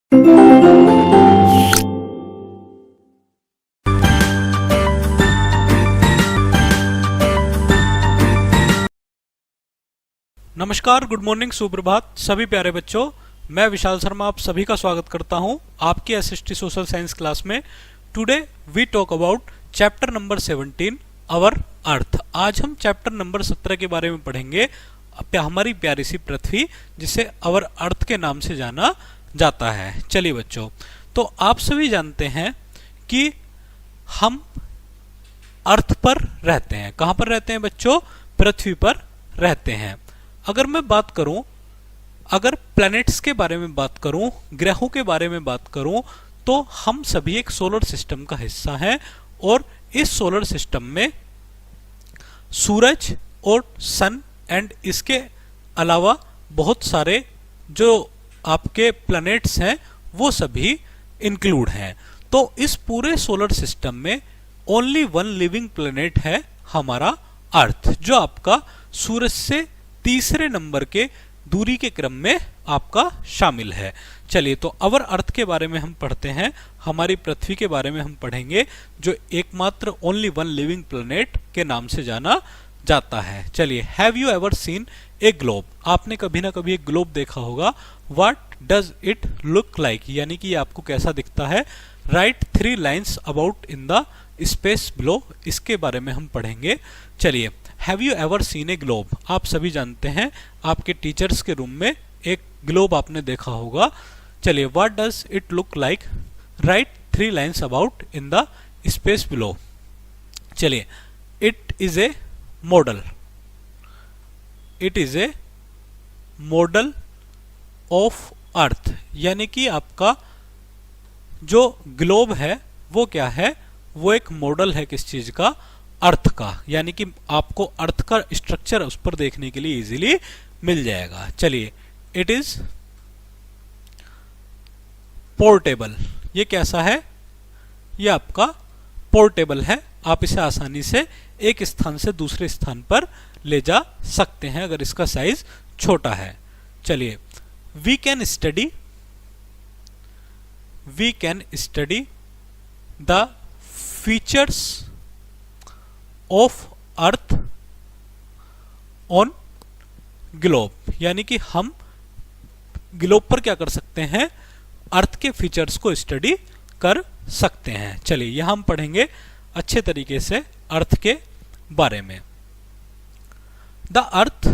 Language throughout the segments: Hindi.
नमस्कार, गुड मॉर्निंग, सुप्रभात सभी प्यारे बच्चों। मैं विशाल शर्मा आप सभी का स्वागत करता हूं आपकी एसएसटी सोशल साइंस क्लास में। Today we talk about chapter number 17 our earth. आज हम चैप्टर नंबर 17 के बारे में पढ़ेंगे, हमारी प्यारी सी पृथ्वी, जिसे अवर अर्थ के नाम से जाना जाता है। चलिए बच्चों, तो आप सभी जानते हैं कि हम अर्थ पर रहते हैं। कहां पर रहते हैं बच्चों? पृथ्वी पर रहते हैं। अगर मैं बात करूं, अगर प्लैनेट्स के बारे में बात करूं, ग्रहों के बारे में बात करूं, तो हम सभी एक सोलर सिस्टम का हिस्सा हैं और इस सोलर सिस्टम में सूरज और सन एंड इसके अलावा बहुत सारे जो आपके प्लैनेट्स हैं वो सभी इंक्लूड हैं। तो इस पूरे सोलर सिस्टम में ओनली वन लिविंग प्लैनेट है हमारा अर्थ, जो आपका सूरज से तीसरे नंबर के दूरी के क्रम में आपका शामिल है। चलिए, तो अवर अर्थ के बारे में हम पढ़ते हैं, हमारी पृथ्वी के बारे में हम पढ़ेंगे, जो एकमात्र ओनली वन लिविंग प्लैनेट के नाम से जाना जाता है। चलिए, have you ever seen A globe? आपने कभी ना कभी एक ग्लोब देखा होगा। What does it look like? यानी कि आपको कैसा दिखता है। Right 3 lines about in the space below, इसके बारे में हम पढ़ेंगे। चलिए, have you ever seen A globe? आप सभी जानते हैं, आपके टीचर्स के रूम में एक ग्लोब आपने देखा होगा। चलिए, what does it look like? Right 3 lines about in the space below. चलिए, it is a model. It is a model of earth, यानी कि आपका जो ग्लोब है वो क्या है? वो एक मॉडल है किस चीज का? अर्थ का। यानी कि आपको अर्थ का स्ट्रक्चर उस पर देखने के लिए इजीली मिल जाएगा। चलिए, इट इज पोर्टेबल। ये कैसा है? ये आपका पोर्टेबल है। आप इसे आसानी से एक स्थान से दूसरे स्थान पर ले जा सकते हैं अगर इसका साइज छोटा है। चलिए, we can study the features of earth on globe. यानी कि हम ग्लोब पर क्या कर सकते हैं? अर्थ के फीचर्स को स्टडी कर सकते हैं। चलिए, यहां हम पढ़ेंगे अच्छे तरीके से अर्थ के बारे में। The earth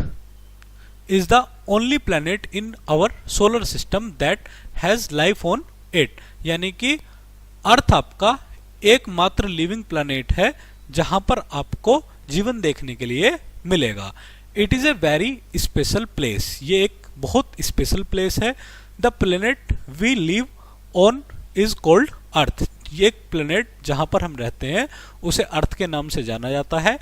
is the only planet in our solar system that has life on it. यानी कि अर्थ आपका एकमात्र लिविंग प्लैनेट है जहां पर आपको जीवन देखने के लिए मिलेगा। It is a very special place. ये एक बहुत स्पेशल प्लेस है। The planet we live on is called earth. ये एक प्लेनेट जहां पर हम रहते हैं उसे अर्थ के नाम से जाना जाता है।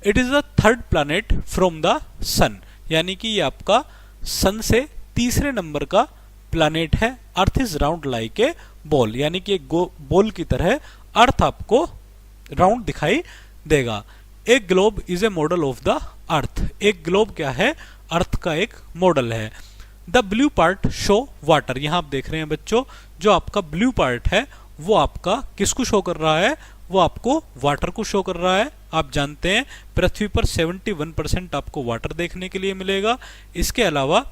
It is the third planet from the sun. यानी कि ये आपका सन से तीसरे नंबर का प्लैनेट है। Earth is round like a ball. यानी कि एक बॉल की तरह अर्थ आपको राउंड दिखाई देगा। एक globe is a model of the अर्थ। एक ग्लोब क्या है? अर्थ का एक मॉडल है। The blue part show water. यहां आप देख रहे हैं बच्चों, जो आपका ब्लू पार्ट है वो आपका किसको शो कर रहा है? वो आपको वाटर को शो कर रहा है। आप जानते हैं पृथ्वी पर 71% आपको वाटर देखने के लिए मिलेगा। इसके अलावा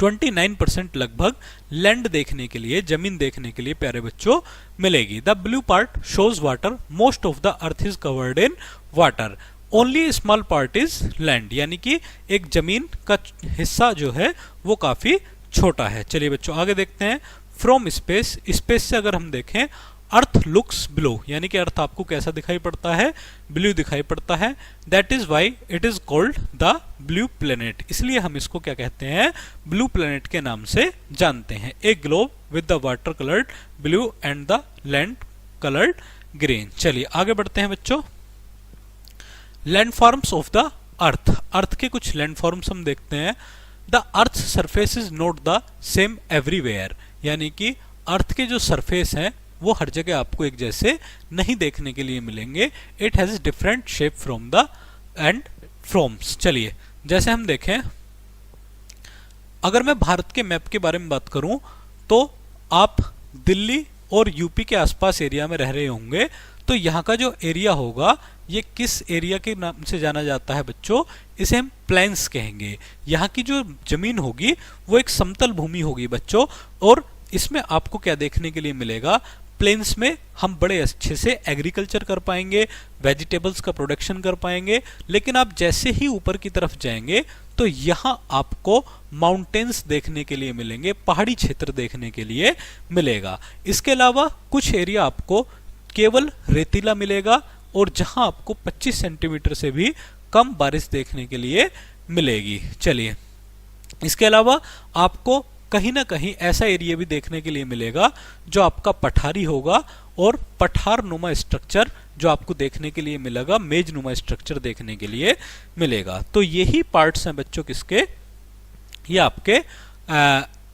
29% लगभग लैंड देखने के लिए, जमीन देखने के लिए प्यारे बच्चों मिलेगी। The blue part shows water. Most of the earth is covered in water. Only small part is land. यानी कि एक जमीन का हिस्सा जो है वो काफी छोटा है। चलिए बच्चों, आगे देखते हैं। From space. स्पेस से अगर हम देखें, अर्थ लुक्स ब्लू। यानी कि अर्थ आपको कैसा दिखाई पड़ता है? ब्लू दिखाई पड़ता है। That is why it is called the blue planet. इसलिए हम इसको क्या कहते हैं? ब्लू प्लेनेट के नाम से जानते हैं। A globe with the water coloured blue and the land coloured green. चलिए आगे बढ़ते हैं बच्चों। Landforms of the earth. Earth के कुछ लैंडफॉर्म्स हम देखते हैं। The earth surface is not the same everywhere. यानी कि अर्थ के जो सरफेस हैं वो हर जगह आपको एक जैसे नहीं देखने के लिए मिलेंगे। It has different shape from the end firms. चलिए जैसे हम देखें, अगर मैं भारत के मैप के बारे में बात करूं तो आप दिल्ली और यूपी के आसपास एरिया में रह रहे होंगे तो यहाँ का जो एरिया होगा ये किस एरिया के नाम से जाना जाता है बच्चों, इसे हम प्लेन्स कहेंगे। यहाँ की जो जमीन होगी वो एक समतल भूमि होगी बच्चों, और इसमें आपको क्या देखने के लिए मिलेगा, प्लेन्स में हम बड़े अच्छे से एग्रीकल्चर कर पाएंगे, वेजिटेबल्स का प्रोडक्शन कर पाएंगे। लेकिन आप जैसे ही ऊपर की तरफ जाएंगे तो यहाँ आपको माउंटेन्स देखने के लिए मिलेंगे, पहाड़ी क्षेत्र देखने के लिए मिलेगा। इसके अलावा कुछ एरिया आपको केवल रेतीला मिलेगा और जहां आपको 25 सेंटीमीटर से भी कम बारिश देखने के लिए मिलेगी। चलिए, इसके अलावा आपको कहीं ना कहीं ऐसा एरिया भी देखने के लिए मिलेगा जो आपका पठारी होगा, और पठार नुमा स्ट्रक्चर जो आपको देखने के लिए मिलेगा, मेज नुमा स्ट्रक्चर देखने के लिए मिलेगा। तो यही पार्ट्स हैं बच्चों किसके, ये आपके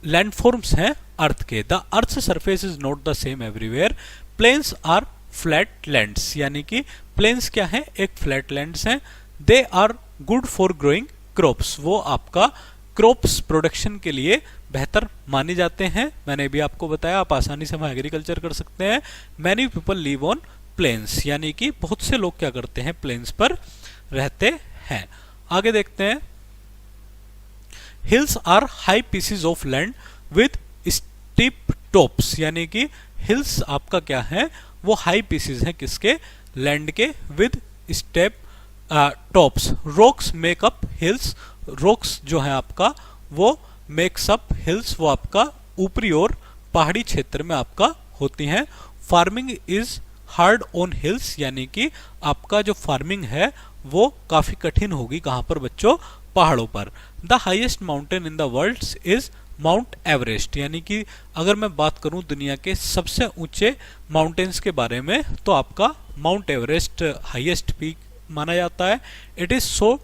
लैंडफॉर्म्स हैं अर्थ के। The earth surface is not the same everywhere, plains are flat lands, यानी कि प्लेन्स क्या है, एक फ्लैट लैंड्स हैं। They are good for growing crops, वो आपका क्रॉप्स प्रोडक्शन के लिए बेहतर माने जाते हैं। मैंने भी आपको बताया आप आसानी से वहां एग्रीकल्चर कर सकते हैं। Many people live on plains, यानी कि बहुत से लोग क्या करते हैं, प्लेन्स पर रहते हैं। आगे देखते हैं, hills are high pieces of land with steep tops, यानी कि हिल्स आपका क्या है, वो हाई पीसेस हैं किसके, लैंड के, with step tops. Rocks make up hills, rocks जो है आपका वो मेक्स अप हिल्स, वो आपका ऊपरी और पहाड़ी क्षेत्र में आपका होती हैं। Farming is hard on hills, यानी कि आपका जो फार्मिंग है वो काफी कठिन होगी, कहां पर बच्चों, पहाड़ों पर। The highest mountain in the world is mount Everest, यानी कि अगर मैं बात करूं दुनिया के सबसे ऊंचे माउंटेन्स के बारे में तो आपका माउंट एवरेस्ट हाईएस्ट पीक माना जाता है। It is so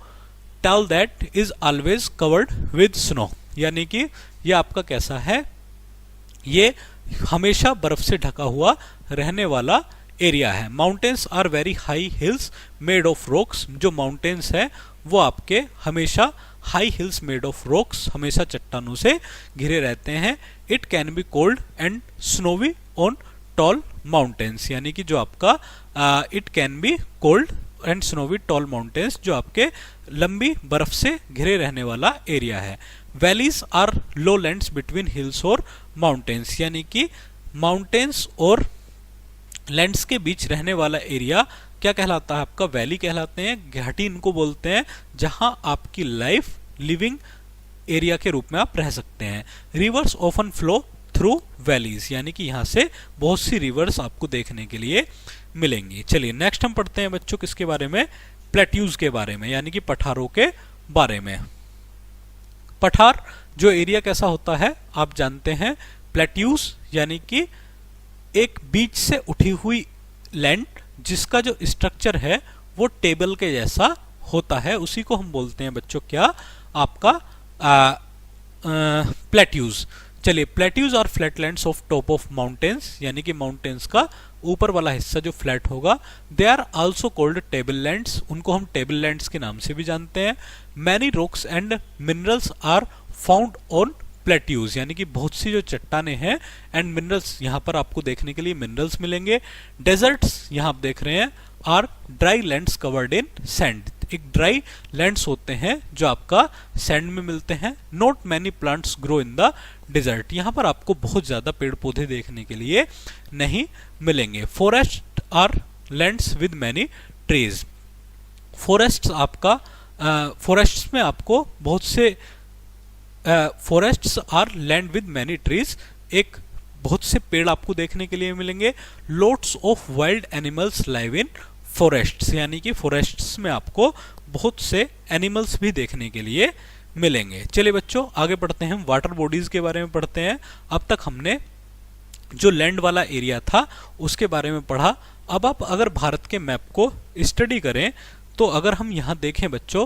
tall that is always covered with snow, यानी कि ये आपका कैसा है, ये हमेशा बर्फ से ढका हुआ रहने वाला एरिया है। Mountains are very high hills made of rocks, जो माउंटेन्स है वो आपके हमेशा high hills made of rocks, हमेशा चट्टानों से घिरे रहते हैं। It can be cold and snowy on tall mountains, यानी कि जो आपका it can be cold and snowy tall mountains, जो आपके लंबी बर्फ से घिरे रहने वाला एरिया है। Valleys are low lands between hills और माउंटेन्स, यानी कि माउंटेन्स और लैंड्स के बीच रहने वाला एरिया क्या कहलाता है, आपका वैली कहलाते हैं, घाटी इनको बोलते हैं, जहां आपकी लाइफ लिविंग एरिया के रूप में आप रह सकते हैं। Reverse often flow through valleys, यानी कि यहां से बहुत सी रिवर्स आपको देखने के लिए मिलेंगी। चलिए नेक्स्ट हम पढ़ते हैं बच्चों किसके बारे में, प्लेट्यूज के बारे में, यानी कि पठारों के बारे में। पठार जो एरिया कैसा होता है आप जानते हैं, प्लेट्यूज यानी कि एक बीच से उठी हुई लैंड जिसका जो स्ट्रक्चर है वो टेबल के जैसा होता है, उसी को हम बोलते हैं बच्चों क्या, आपका प्लेट्यूज। चलिए, plateaus are flatlands of top of mountains, यानी कि माउंटेन्स का ऊपर वाला हिस्सा जो फ्लैट होगा। They are also called table lands, उनको हम टेबल लैंड्स के नाम से भी जानते हैं। Many rocks and minerals are found on plateaus, यानी कि बहुत सी जो चट्टाने हैं एंड मिनरल्स, यहाँ पर आपको देखने के लिए मिनरल्स मिलेंगे। डेजर्ट्स यहाँ आप देख रहे हैं, are dry lands covered in sand, एक ड्राई लैंड्स होते हैं जो आपका सैंड में मिलते हैं। Not many plants grow in the desert, यहाँ पर आपको बहुत ज्यादा पेड़ पौधे देखने के लिए नहीं मिलेंगे। Forest are lands with many trees, forest आपका फॉरेस्ट्स में आपको बहुत से forests are land with many trees, एक बहुत से पेड़ आपको देखने के लिए मिलेंगे। Lots of wild animals live in forests, यानी कि फॉरेस्ट्स में आपको बहुत से एनिमल्स भी देखने के लिए मिलेंगे। चलिए बच्चों आगे पढ़ते हैं, हम वाटर बॉडीज के बारे में पढ़ते हैं। अब तक हमने जो लैंड वाला एरिया था उसके बारे में पढ़ा। अब आप अगर भारत के मैप को स्टडी करें तो अगर हम यहाँ देखें बच्चों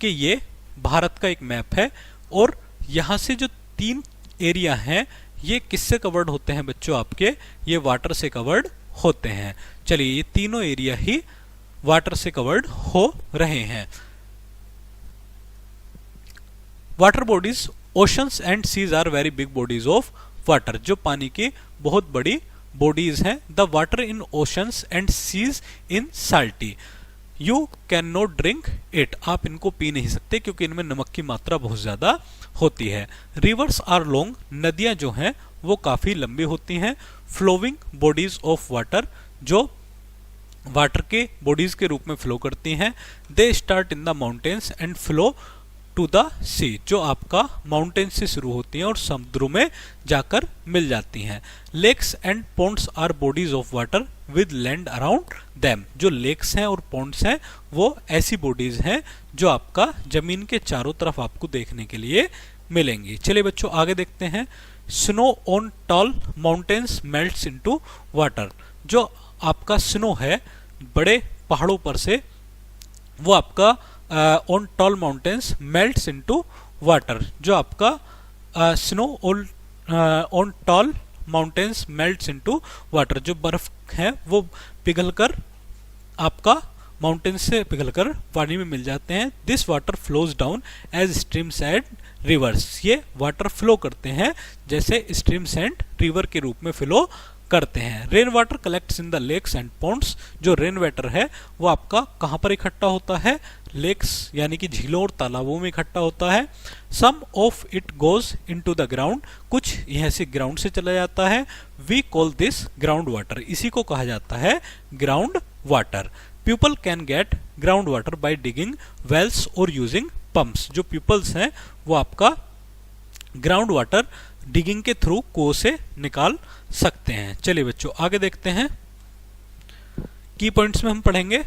कि ये भारत का एक मैप है और यहाँ से जो 3 एरिया हैं ये किससे कवर्ड होते हैं बच्चों, आपके ये वाटर से कवर्ड होते हैं। चलिए, ये तीनों एरिया ही वाटर से कवर्ड हो रहे हैं। Water bodies, oceans and seas are very big bodies of water, जो पानी की बहुत बड़ी बॉडीज हैं। The water in oceans and seas in salty, you can not drink it, आप इनको पी नहीं सकते क्योंकि इनमें नमक की मात्रा बहुत ज्यादा होती है। रिवर्स आर लॉन्ग, नदियां जो हैं वो काफी लंबी होती हैं। फ्लोइंग बॉडीज ऑफ वाटर, जो वाटर के बॉडीज के रूप में फ्लो करती हैं। They start in the mountains and flow to the sea, जो आपका माउंटेन से शुरू होती हैं और समुद्रों में जाकर मिल जाती हैं। Lakes and ponds are bodies of water with land around them, जो लेक्स हैं और पॉन्ड्स हैं वो ऐसी बॉडीज हैं जो आपका जमीन के चारों तरफ आपको देखने के लिए मिलेंगी। चलिए बच्चों आगे देखते हैं। Snow on tall mountains melts into water, जो आपका स्नो है बड़े पहाड़ों पर से वो आपका on tall mountains melts into water, जो आपका snow on tall mountains melts into water, जो बर्फ है वो पिघलकर आपका माउंटेन से पिघलकर पानी में मिल जाते हैं। This water flows down as streams and rivers, ये वाटर फ्लो करते हैं जैसे स्ट्रीम्स एंड रिवर के रूप में फ्लो करते हैं। Rain water collects in the lakes and ponds, जो रेन वाटर है वो आपका कहां पर इकट्ठा होता है? लेक्स यानी कि झीलों और तालाबों में इकट्ठा होता है। Some of it goes into the ground, कुछ यहां से ग्राउंड से चला जाता है। We call this ground water, इसी को कहा जाता है ground water. People can get ground water by digging wells और यूजिंग पंप्स, जो पीपल्स हैं वो आपका ग्राउंड वाटर डिगिंग के थ्रू कुओं से निकाल सकते हैं। चलिए बच्चों आगे देखते हैं। की पॉइंट्स में हम पढ़ेंगे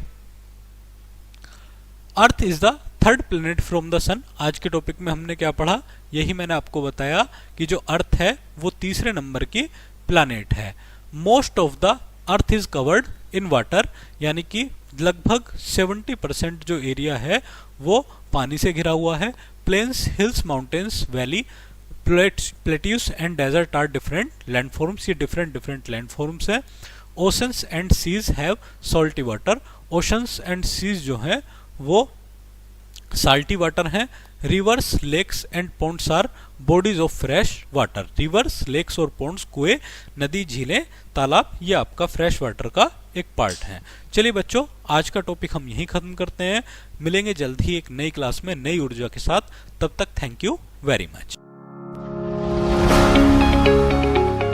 earth is the third planet from the sun. आज के टॉपिक में हमने क्या पढ़ा, यही मैंने आपको बताया कि जो अर्थ है वो तीसरे नंबर की प्लैनेट है। Most of the earth is covered in water, यानी कि लगभग 70% जो एरिया है वो पानी से घिरा हुआ है। Plains, hills, mountains, valley, plateaus and desert are different landforms, ये डिफरेंट लैंडफॉर्म्स हैं। Oceans and seas have salty water, oceans and seas जो हैं वो साल्टी वाटर हैं। Rivers, lakes and ponds are bodies of fresh water, rivers, lakes और पॉन्ड्स कुएं, नदी, झीलें, तालाब, ये आपका फ्रेश वाटर का एक पार्ट है। चलिए बच्चों आज का टॉपिक हम यहीं खत्म करते हैं, मिलेंगे जल्द ही एक नई क्लास में नई ऊर्जा के साथ। तब तक थैंक यू वेरी मच।